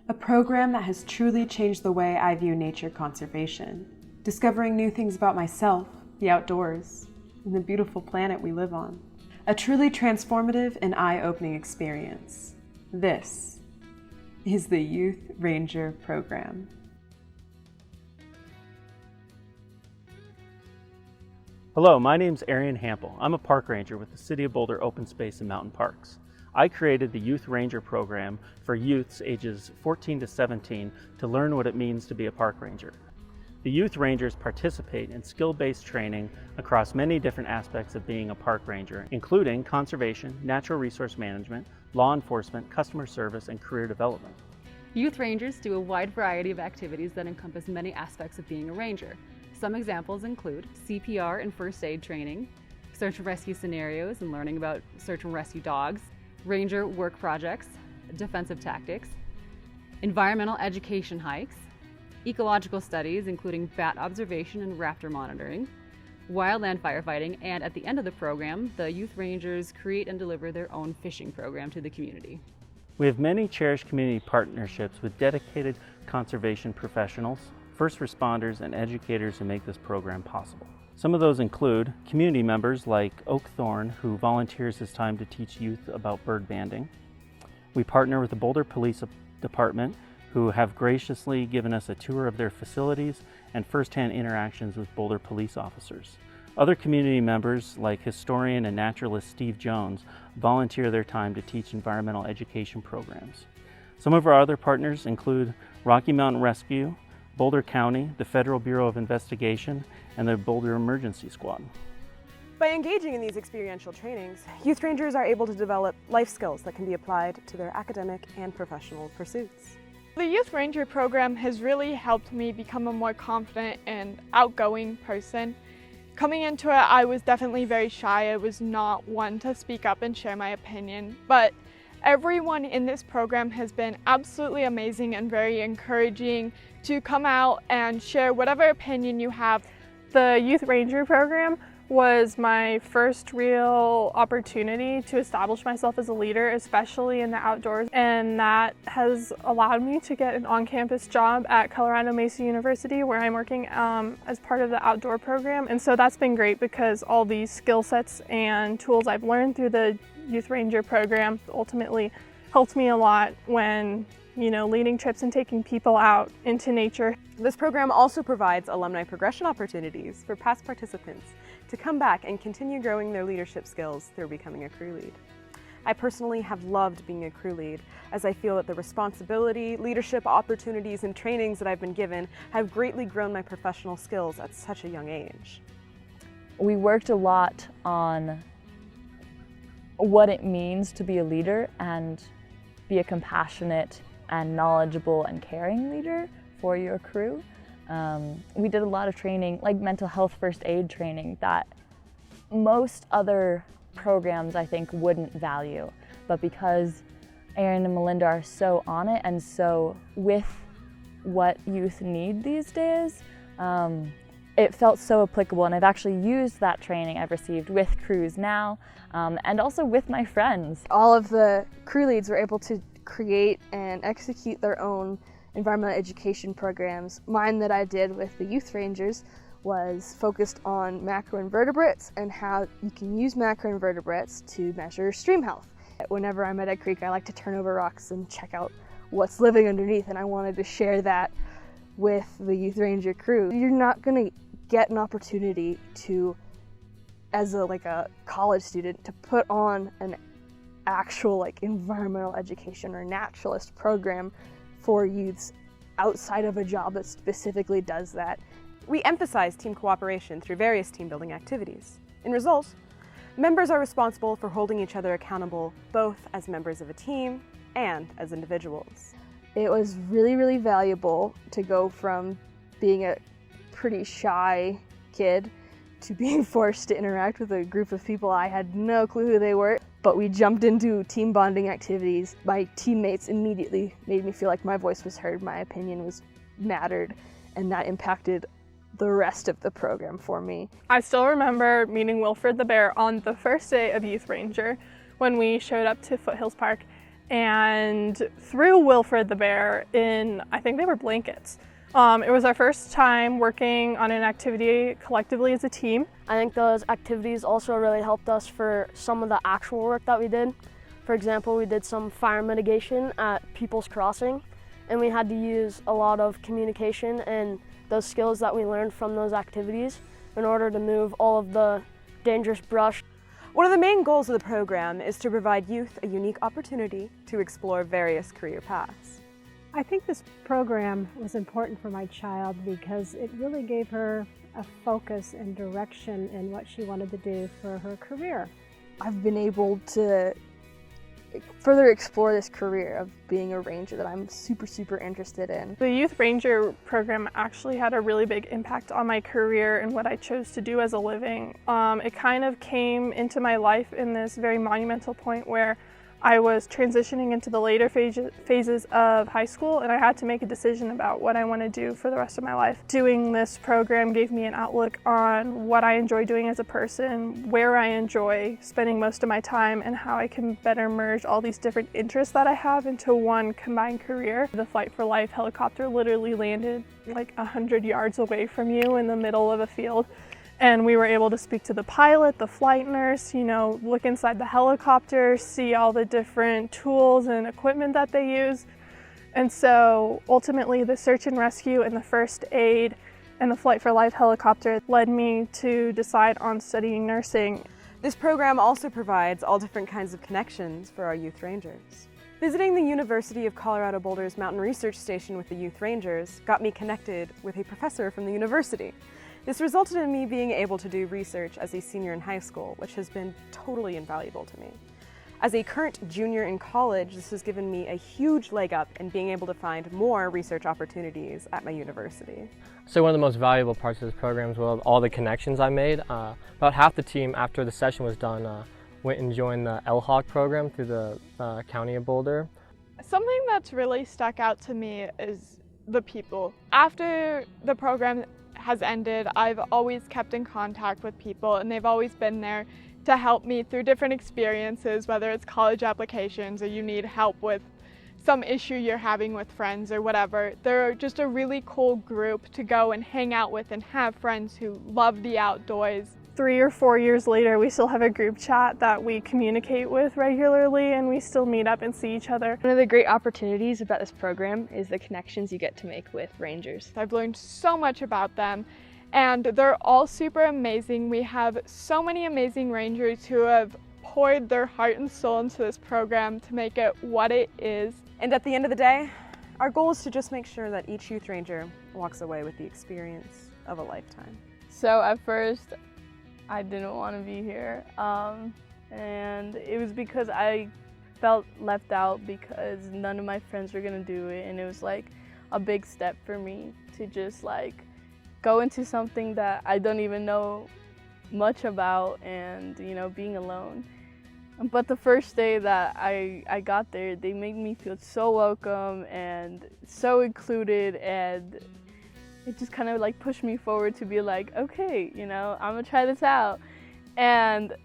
a program that has truly changed the way I view nature conservation, discovering new things about myself, the outdoors, and the beautiful planet we live on. A truly transformative and eye-opening experience. This is the Youth Ranger program. Hello, my name's Arian Hampel. I'm a park ranger with the City of Boulder Open Space and Mountain Parks. I created the Youth Ranger program for youths ages 14 to 17 to learn what it means to be a park ranger. The Youth Rangers participate in skill-based training across many different aspects of being a park ranger, including conservation, natural resource management, law enforcement, customer service, and career development. Youth Rangers do a wide variety of activities that encompass many aspects of being a ranger. Some examples include CPR and first aid training, search and rescue scenarios and learning about search and rescue dogs, ranger work projects, defensive tactics, environmental education hikes, ecological studies including bat observation and raptor monitoring, wildland firefighting, and at the end of the program, the Youth Rangers create and deliver their own fishing program to the community. We have many cherished community partnerships with dedicated conservation professionals, first responders, and educators who make this program possible. Some of those include community members like Oak Thorn, who volunteers his time to teach youth about bird banding. We partner with the Boulder Police Department, who have graciously given us a tour of their facilities and firsthand interactions with Boulder police officers. Other community members, like historian and naturalist Steve Jones, volunteer their time to teach environmental education programs. Some of our other partners include Rocky Mountain Rescue, Boulder County, the Federal Bureau of Investigation, and the Boulder Emergency Squad. By engaging in these experiential trainings, Youth Rangers are able to develop life skills that can be applied to their academic and professional pursuits. The Youth Ranger program has really helped me become a more confident and outgoing person. Coming into it, I was definitely very shy. I was not one to speak up and share my opinion, but everyone in this program has been absolutely amazing and very encouraging to come out and share whatever opinion you have. The Youth Ranger program was my first real opportunity to establish myself as a leader, especially in the outdoors, and that has allowed me to get an on-campus job at Colorado Mesa University, where I'm working as part of the outdoor program. And so that's been great because all these skill sets and tools I've learned through the Youth Ranger program ultimately helped me a lot when leading trips and taking people out into nature. This program also provides alumni progression opportunities for past participants to come back and continue growing their leadership skills through becoming a crew lead. I personally have loved being a crew lead, as I feel that the responsibility, leadership opportunities, and trainings that I've been given have greatly grown my professional skills at such a young age. We worked a lot on what it means to be a leader and be a compassionate and knowledgeable and caring leader for your crew. We did a lot of training, like mental health first aid training, that most other programs I think wouldn't value. But because Arian and Melinda are so on it and so with what youth need these days, it felt so applicable, and I've actually used that training I've received with crews now and also with my friends. All of the crew leads were able to create and execute their own environmental education programs. Mine that I did with the Youth Rangers was focused on macroinvertebrates and how you can use macroinvertebrates to measure stream health. Whenever I'm at a creek, I like to turn over rocks and check out what's living underneath, and I wanted to share that with the Youth Ranger crew. You're not going to get an opportunity to, as a college student, to put on an actual environmental education or naturalist program for youths outside of a job that specifically does that. We emphasize team cooperation through various team building activities. In result, members are responsible for holding each other accountable both as members of a team and as individuals. It was really, really valuable to go from being a pretty shy kid to being forced to interact with a group of people I had no clue who they were. But we jumped into team bonding activities. My teammates immediately made me feel like my voice was heard, my opinion was mattered, and that impacted the rest of the program for me. I still remember meeting Wilfred the bear on the first day of Youth Ranger when we showed up to Foothills Park, and threw Wilfred the bear in, I think they were blankets. It was our first time working on an activity collectively as a team. I think those activities also really helped us for some of the actual work that we did. For example, we did some fire mitigation at People's Crossing, and we had to use a lot of communication and those skills that we learned from those activities in order to move all of the dangerous brush. One of the main goals of the program is to provide youth a unique opportunity to explore various career paths. I think this program was important for my child because it really gave her a focus and direction in what she wanted to do for her career. I've been able to further explore this career of being a ranger that I'm super interested in. The Youth Ranger program actually had a really big impact on my career and what I chose to do as a living. It kind of came into my life in this very monumental point where I was transitioning into the later phases of high school, and I had to make a decision about what I want to do for the rest of my life. Doing this program gave me an outlook on what I enjoy doing as a person, where I enjoy spending most of my time, and how I can better merge all these different interests that I have into one combined career. The Flight for Life helicopter literally landed like 100 yards away from you in the middle of a field. And we were able to speak to the pilot, the flight nurse, look inside the helicopter, see all the different tools and equipment that they use. And so ultimately the search and rescue and the first aid and the Flight for Life helicopter led me to decide on studying nursing. This program also provides all different kinds of connections for our youth rangers. Visiting the University of Colorado Boulder's Mountain Research Station with the youth rangers got me connected with a professor from the university. This resulted in me being able to do research as a senior in high school, which has been totally invaluable to me. As a current junior in college, this has given me a huge leg up in being able to find more research opportunities at my university. So one of the most valuable parts of this program was all the connections I made. About half the team, after the session was done, went and joined the LHOC program through the County of Boulder. Something that's really stuck out to me is the people. After the program has ended, I've always kept in contact with people, and they've always been there to help me through different experiences, whether it's college applications or you need help with some issue you're having with friends or whatever. They're just a really cool group to go and hang out with and have friends who love the outdoors. 3 or 4 years later, we still have a group chat that we communicate with regularly, and we still meet up and see each other. One of the great opportunities about this program is the connections you get to make with rangers. I've learned so much about them, and they're all super amazing. We have so many amazing rangers who have poured their heart and soul into this program to make it what it is. And at the end of the day, our goal is to just make sure that each youth ranger walks away with the experience of a lifetime. So at first, I didn't want to be here, and it was because I felt left out because none of my friends were gonna do it, and it was like a big step for me to just like go into something that I don't even know much about, and being alone. But the first day that I got there, they made me feel so welcome and so included, and it just kind of like pushed me forward to be like, okay, I'm gonna try this out. And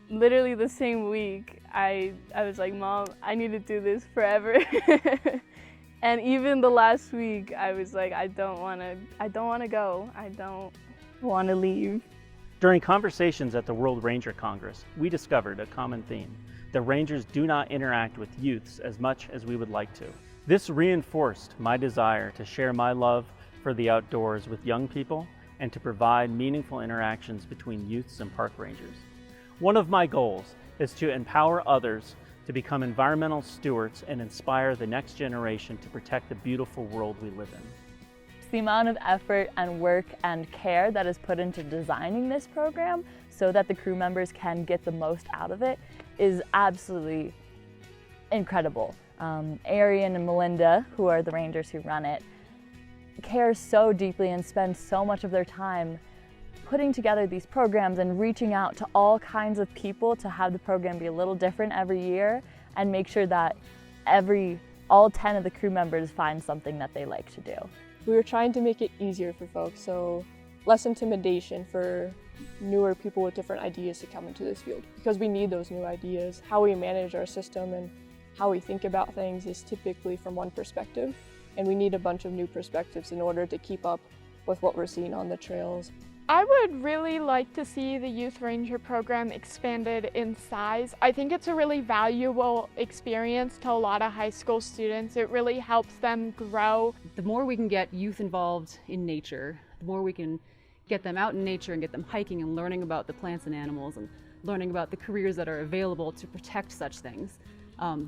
literally the same week, I was like, Mom, I need to do this forever. And even the last week, I was like, I don't want to go. I don't want to leave. During conversations at the World Ranger Congress, we discovered a common theme. The Rangers do not interact with youths as much as we would like to. This reinforced my desire to share my love for the outdoors with young people and to provide meaningful interactions between youths and park rangers. One of my goals is to empower others to become environmental stewards and inspire the next generation to protect the beautiful world we live in. The amount of effort and work and care that is put into designing this program so that the crew members can get the most out of it is absolutely incredible. Arian and Melinda, who are the rangers who run it, care so deeply and spend so much of their time putting together these programs and reaching out to all kinds of people to have the program be a little different every year and make sure that all 10 of the crew members find something that they like to do. We were trying to make it easier for folks, so less intimidation for newer people with different ideas to come into this field, because we need those new ideas, how we manage our system and how we think about things is typically from one perspective, and we need a bunch of new perspectives in order to keep up with what we're seeing on the trails. I would really like to see the Youth Ranger program expanded in size. I think it's a really valuable experience to a lot of high school students. It really helps them grow. The more we can get youth involved in nature, the more we can get them out in nature and get them hiking and learning about the plants and animals and learning about the careers that are available to protect such things,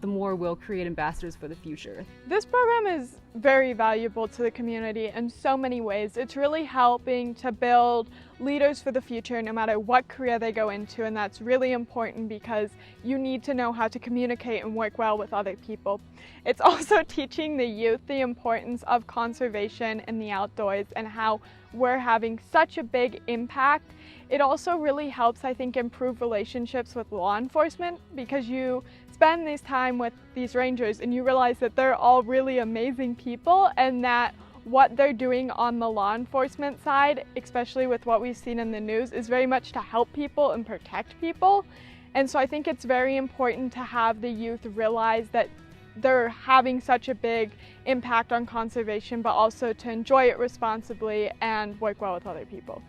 the more we'll create ambassadors for the future. This program is very valuable to the community in so many ways. It's really helping to build leaders for the future no matter what career they go into, and that's really important because you need to know how to communicate and work well with other people. It's also teaching the youth the importance of conservation in the outdoors and how we're having such a big impact. It also really helps, I think, improve relationships with law enforcement because you spend this time with these rangers and you realize that they're all really amazing people and that what they're doing on the law enforcement side, especially with what we've seen in the news, is very much to help people and protect people. And so I think it's very important to have the youth realize that they're having such a big impact on conservation, but also to enjoy it responsibly and work well with other people.